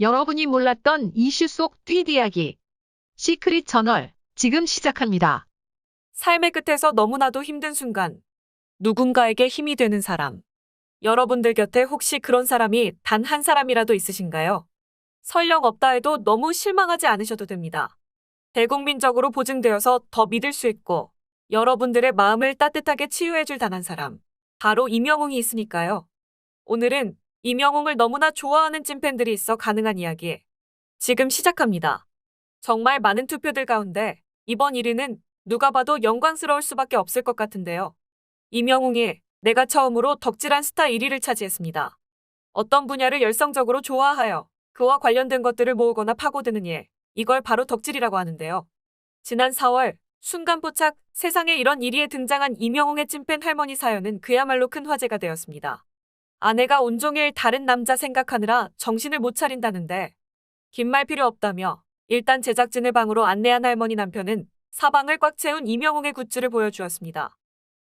여러분이 몰랐던 이슈 속 뒷이야기. 시크릿 저널, 지금 시작합니다. 삶의 끝에서 너무나도 힘든 순간, 누군가에게 힘이 되는 사람. 여러분들 곁에 혹시 그런 사람이 단 한 사람이라도 있으신가요? 설령 없다 해도 너무 실망하지 않으셔도 됩니다. 대국민적으로 보증되어서 더 믿을 수 있고, 여러분들의 마음을 따뜻하게 치유해줄 단 한 사람. 바로 이명웅이 있으니까요. 오늘은 이명웅을 너무나 좋아하는 찐팬들이 있어 가능한 이야기. 지금 시작합니다. 정말 많은 투표들 가운데 이번 1위는 누가 봐도 영광스러울 수밖에 없을 것 같은데요. 이명웅이 내가 처음으로 덕질한 스타 1위를 차지했습니다. 어떤 분야를 열성적으로 좋아하여 그와 관련된 것들을 모으거나 파고드는 일, 이걸 바로 덕질이라고 하는데요. 지난 4월 순간포착 세상에 이런 1위에 등장한 이명웅의 찐팬 할머니 사연은 그야말로 큰 화제가 되었습니다. 아내가 온종일 다른 남자 생각하느라 정신을 못 차린다는데 긴 말 필요 없다며 일단 제작진을 방으로 안내한 할머니 남편은 사방을 꽉 채운 이명웅의 굿즈를 보여주었습니다.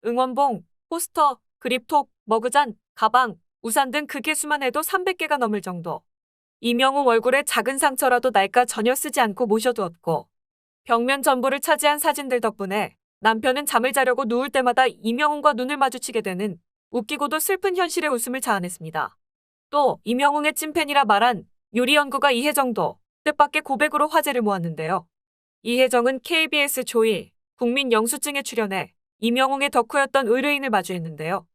응원봉, 포스터, 그립톡, 머그잔, 가방, 우산 등 그 개수만 해도 300개가 넘을 정도. 이명웅 얼굴에 작은 상처라도 날까 전혀 쓰지 않고 모셔두었고 벽면 전부를 차지한 사진들 덕분에 남편은 잠을 자려고 누울 때마다 이명웅과 눈을 마주치게 되는 웃기고도 슬픈 현실의 웃음을 자아냈습니다. 또 이명웅의 찐팬이라 말한 요리연구가 이혜정도 뜻밖의 고백으로 화제를 모았는데요. 이혜정은 KBS 조이 국민 영수증에 출연해 이명웅의 덕후였던 의뢰인을 마주했는데요.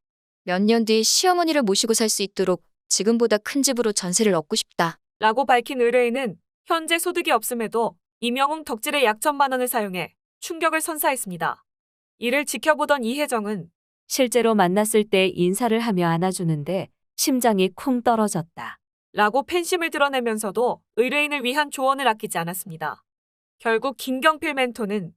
몇 년 뒤 시어머니를 모시고 살 수 있도록 지금보다 큰 집으로 전세를 얻고 싶다. 라고 밝힌 의뢰인은 현재 소득이 없음에도 이명웅 덕질의 약 1,000만 원을 사용해 충격을 선사했습니다. 이를 지켜보던 이혜정은 실제로 만났을 때 인사를 하며 안아주는데 심장이 쿵 떨어졌다. 라고 팬심을 드러내면서도 의뢰인을 위한 조언을 아끼지 않았습니다. 결국 김경필 멘토는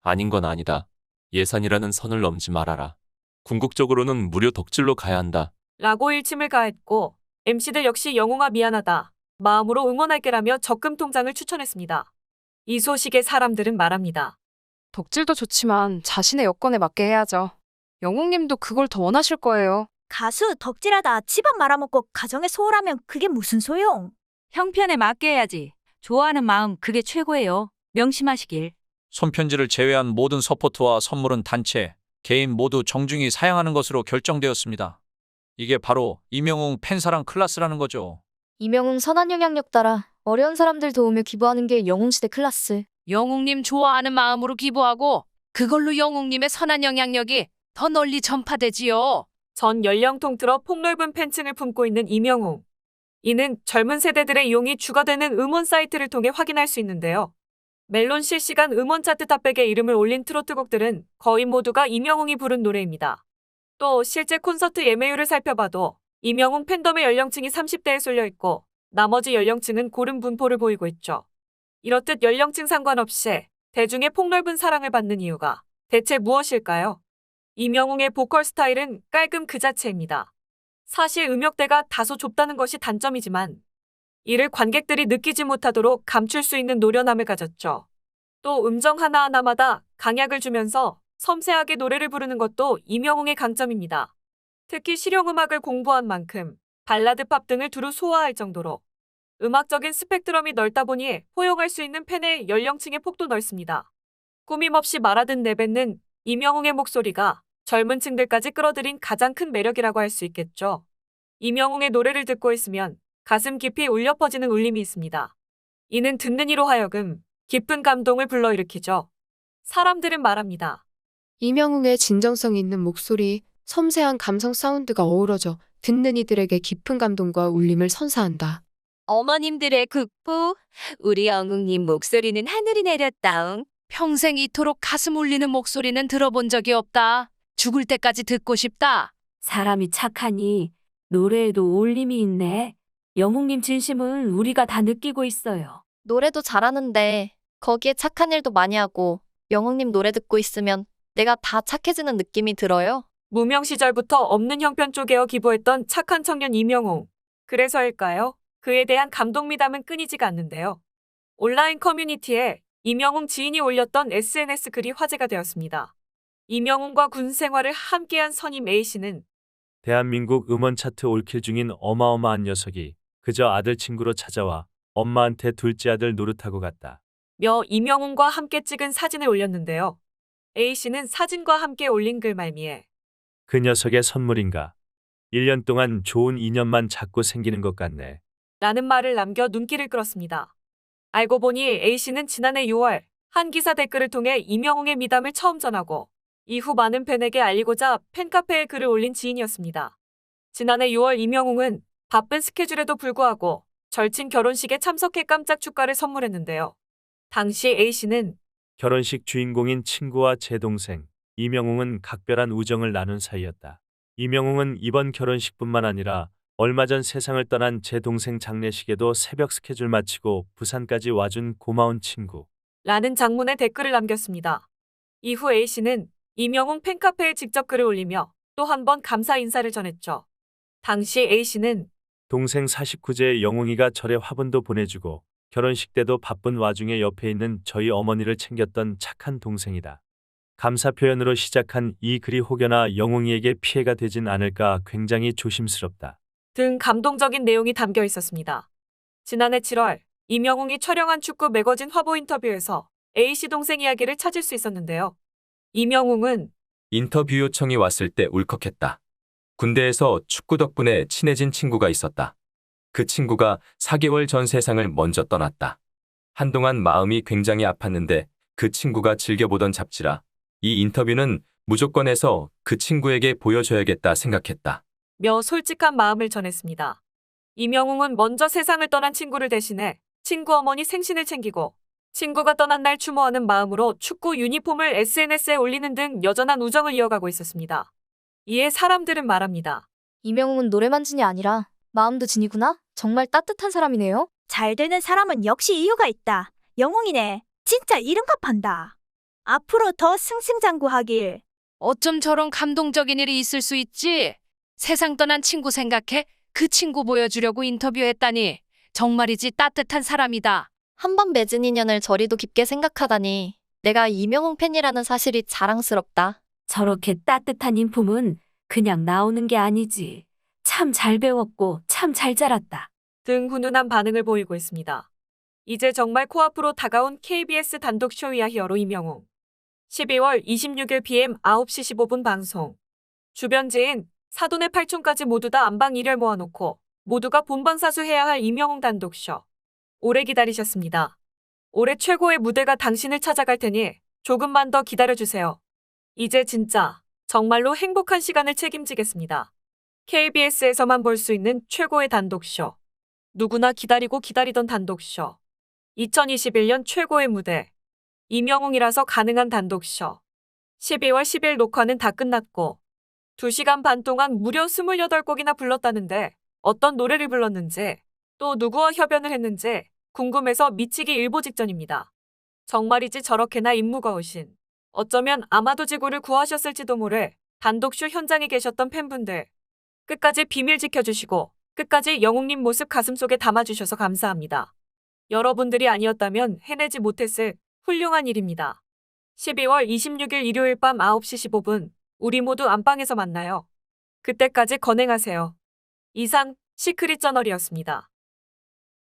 아닌 건 아니다. 예산이라는 선을 넘지 말아라. 궁극적으로는 무료 덕질로 가야 한다. 라고 일침을 가했고 MC들 역시 영웅아 미안하다. 마음으로 응원할게라며 적금 통장을 추천했습니다. 이 소식에 사람들은 말합니다. 덕질도 좋지만 자신의 여건에 맞게 해야죠. 영웅님도 그걸 더 원하실 거예요. 가수 덕질하다 집안 말아먹고 가정에 소홀하면 그게 무슨 소용? 형편에 맞게 해야지. 좋아하는 마음 그게 최고예요. 명심하시길. 손편지를 제외한 모든 서포트와 선물은 단체, 개인 모두 정중히 사양하는 것으로 결정되었습니다. 이게 바로 이명웅 팬사랑 클래스라는 거죠. 이명웅 선한 영향력 따라 어려운 사람들 도우며 기부하는 게 영웅시대 클래스. 영웅님 좋아하는 마음으로 기부하고 그걸로 영웅님의 선한 영향력이 더 널리 전파되지요. 전 연령통 틀어 폭넓은 팬층을 품고 있는 이명웅. 이는 젊은 세대들의 이용이 주가 되는 음원 사이트를 통해 확인할 수 있는데요. 멜론 실시간 음원 차트 탑백에 이름을 올린 트로트곡들은 거의 모두가 이명웅이 부른 노래입니다. 또 실제 콘서트 예매율을 살펴봐도 이명웅 팬덤의 연령층이 30대에 쏠려 있고 나머지 연령층은 고른 분포를 보이고 있죠. 이렇듯 연령층 상관없이 대중의 폭넓은 사랑을 받는 이유가 대체 무엇일까요? 이명웅의 보컬 스타일은 깔끔 그 자체입니다. 사실 음역대가 다소 좁다는 것이 단점이지만 이를 관객들이 느끼지 못하도록 감출 수 있는 노련함을 가졌죠. 또 음정 하나하나마다 강약을 주면서 섬세하게 노래를 부르는 것도 이명웅의 강점입니다. 특히 실용음악을 공부한 만큼 발라드 팝 등을 두루 소화할 정도로 음악적인 스펙트럼이 넓다 보니 포용할 수 있는 팬의 연령층의 폭도 넓습니다. 꾸밈없이 말하듯 내뱉는 이명웅의 목소리가 젊은 층들까지 끌어들인 가장 큰 매력이라고 할 수 있겠죠. 이명웅의 노래를 듣고 있으면 가슴 깊이 울려 퍼지는 울림이 있습니다. 이는 듣는 이로 하여금 깊은 감동을 불러일으키죠. 사람들은 말합니다. 이명웅의 진정성 있는 목소리, 섬세한 감성 사운드가 어우러져 듣는 이들에게 깊은 감동과 울림을 선사한다. 어머님들의 국부, 우리 영웅님 목소리는 하늘이 내렸다옹. 평생 이토록 가슴 울리는 목소리는 들어본 적이 없다. 죽을 때까지 듣고 싶다. 사람이 착하니 노래에도 울림이 있네. 영웅님 진심은 우리가 다 느끼고 있어요. 노래도 잘하는데 거기에 착한 일도 많이 하고 영웅님 노래 듣고 있으면 내가 다 착해지는 느낌이 들어요. 무명 시절부터 없는 형편 쪼개어 기부했던 착한 청년 이명웅. 그래서일까요? 그에 대한 감동 미담은 끊이지가 않는데요. 온라인 커뮤니티에 이명웅 지인이 올렸던 SNS 글이 화제가 되었습니다. 이명웅과 군 생활을 함께한 선임 A씨는 대한민국 음원 차트 올킬 중인 어마어마한 녀석이 그저 아들 친구로 찾아와 엄마한테 둘째 아들 노릇하고 갔다. 며 이명웅과 함께 찍은 사진을 올렸는데요. A씨는 사진과 함께 올린 글 말미에 그 녀석의 선물인가? 1년 동안 좋은 인연만 자꾸 생기는 것 같네. 라는 말을 남겨 눈길을 끌었습니다. 알고 보니 A씨는 지난해 6월 한 기사 댓글을 통해 이명웅의 미담을 처음 전하고 이후 많은 팬에게 알리고자 팬카페에 글을 올린 지인이었습니다. 지난해 6월 이명웅은 바쁜 스케줄에도 불구하고 절친 결혼식에 참석해 깜짝 축가를 선물했는데요. 당시 A씨는 결혼식 주인공인 친구와 제 동생 이명웅은 각별한 우정을 나눈 사이였다. 이명웅은 이번 결혼식뿐만 아니라 얼마 전 세상을 떠난 제 동생 장례식에도 새벽 스케줄 마치고 부산까지 와준 고마운 친구. 라는 장문의 댓글을 남겼습니다. 이후 A씨는 이명웅 팬카페에 직접 글을 올리며 또 한 번 감사 인사를 전했죠. 당시 A씨는 동생 49제 영웅이가 절에 화분도 보내주고 결혼식 때도 바쁜 와중에 옆에 있는 저희 어머니를 챙겼던 착한 동생이다. 감사 표현으로 시작한 이 글이 혹여나 영웅이에게 피해가 되진 않을까 굉장히 조심스럽다. 등 감동적인 내용이 담겨 있었습니다. 지난해 7월 이명웅이 촬영한 축구 매거진 화보 인터뷰에서 A씨 동생 이야기를 찾을 수 있었는데요. 이명웅은 인터뷰 요청이 왔을 때 울컥했다. 군대에서 축구 덕분에 친해진 친구가 있었다. 그 친구가 4개월 전 세상을 먼저 떠났다. 한동안 마음이 굉장히 아팠는데 그 친구가 즐겨보던 잡지라 이 인터뷰는 무조건 해서 그 친구에게 보여줘야겠다 생각했다. 며 솔직한 마음을 전했습니다. 이명웅은 먼저 세상을 떠난 친구를 대신해 친구 어머니 생신을 챙기고 친구가 떠난 날 추모하는 마음으로 축구 유니폼을 SNS에 올리는 등 여전한 우정을 이어가고 있었습니다. 이에 사람들은 말합니다. 이명웅은 노래만 진이 아니라 마음도 진이구나? 정말 따뜻한 사람이네요. 잘 되는 사람은 역시 이유가 있다. 영웅이네. 진짜 이름값 한다. 앞으로 더 승승장구하길. 어쩜 저런 감동적인 일이 있을 수 있지? 세상 떠난 친구 생각해 그 친구 보여주려고 인터뷰했다니 정말이지 따뜻한 사람이다. 한 번 맺은 인연을 저리도 깊게 생각하다니 내가 이명웅 팬이라는 사실이 자랑스럽다. 저렇게 따뜻한 인품은 그냥 나오는 게 아니지. 참 잘 배웠고 참 잘 자랐다. 등 훈훈한 반응을 보이고 있습니다. 이제 정말 코앞으로 다가온 KBS 단독쇼 위아 히어로 이명웅. 12월 26일 PM 9시 15분 방송. 주변 지인, 사돈의 팔촌까지 모두 다 안방 일열 모아놓고 모두가 본방사수해야 할 이명웅 단독쇼. 오래 기다리셨습니다. 올해 최고의 무대가 당신을 찾아갈 테니 조금만 더 기다려주세요. 이제 진짜 정말로 행복한 시간을 책임지겠습니다. KBS에서만 볼 수 있는 최고의 단독쇼. 누구나 기다리고 기다리던 단독쇼. 2021년 최고의 무대. 이명웅이라서 가능한 단독쇼. 12월 10일 녹화는 다 끝났고 2시간 반 동안 무려 28곡이나 불렀다는데 어떤 노래를 불렀는지 또 누구와 협연을 했는지 궁금해서 미치기 일보 직전입니다. 정말이지 저렇게나 입 무거우신 어쩌면 아마도 지구를 구하셨을지도 모를 단독쇼 현장에 계셨던 팬분들 끝까지 비밀 지켜주시고 끝까지 영웅님 모습 가슴속에 담아주셔서 감사합니다. 여러분들이 아니었다면 해내지 못했을 훌륭한 일입니다. 12월 26일 일요일 밤 9시 15분 우리 모두 안방에서 만나요. 그때까지 건행하세요. 이상 시크릿 저널이었습니다.